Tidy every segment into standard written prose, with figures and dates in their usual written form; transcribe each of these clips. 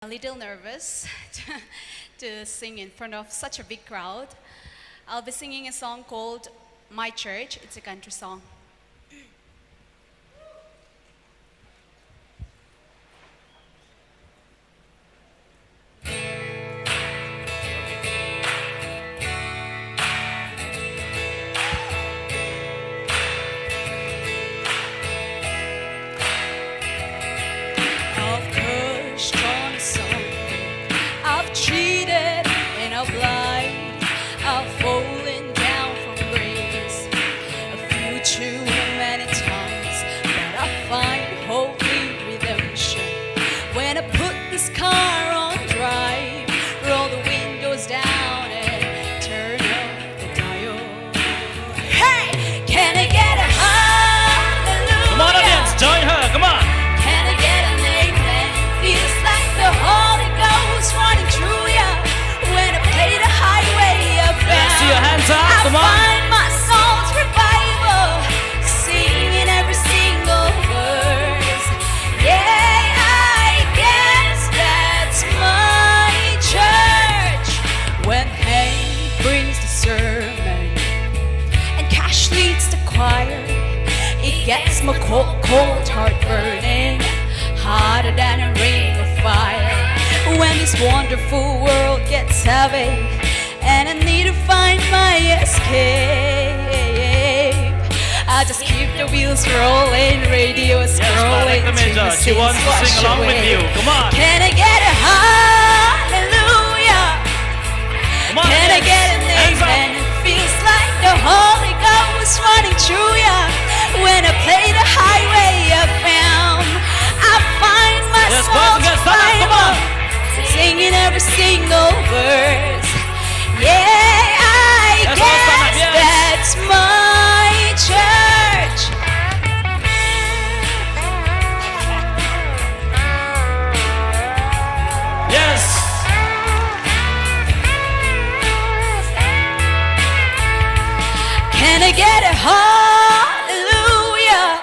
A little nervous to sing in front of such a big crowd. I'll be singing a song called My Church. It's a country song. I've cheated and I've lied, I've fallen down from grace a few too many times, but I find holy redemption when I put this car on drive, roll the windows down and turn up the dial. Hey, can I get a hallelujah? Come on, audience, join her, come on. Can I get an amen? Feels like the Holy Ghost running through ya when I play the highway of Let's see your hands up, come on. I find my soul's revival, singing every single verse. Yeah, I guess that's my church. When Hank brings the sermon and Cash leads the choir, it gets my cold heart burning hotter than a ring of fire. When this wonderful world gets heavy and I need to find my escape, I just keep the wheels rolling, radio scrolling Yes, Major, she wants to sing along with you. Come on. Can I get a hallelujah? Come on, Can I audience, get an hands up. amen? It feels like the Holy Ghost running through ya when I play the highway I found. I find my Yes, boys and soul's girls, stand up, come on. revival, singing every single verse. Yeah, I Yes, boys, stand up, guess yes. that's my church. Yes. Can I get a hallelujah?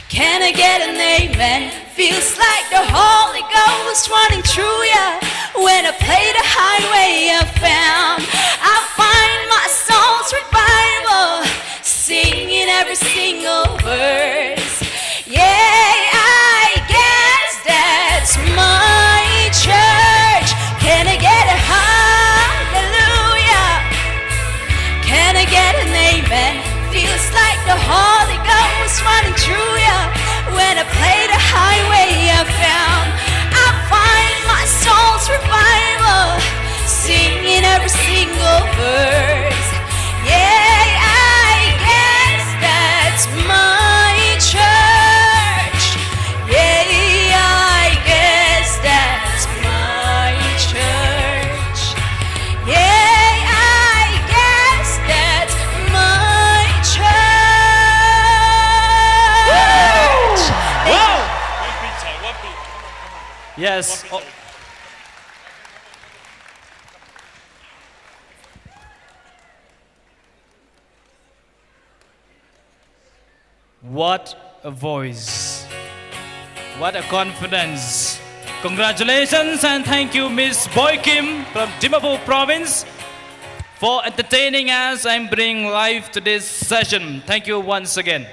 Can I get an amen? Feels like the Holy Ghost running through ya when I play the highway I found. I find my soul's revival, singing every single verse. Yeah, I guess that's my church. Can I get a hallelujah? Can I get an amen? Feels like the Holy Ghost running through ya when I play the highway I found. I find my soul's revival, singing every single verse. Yeah, I guess that's my church. Yeah, I guess that's my church. Yeah, I guess that's my church. Wow. Yes. Oh. What a voice. What a confidence. Congratulations and thank you, Miss Boy Kim from Dimapur province, for entertaining us and bringing life to this session. Thank you once again.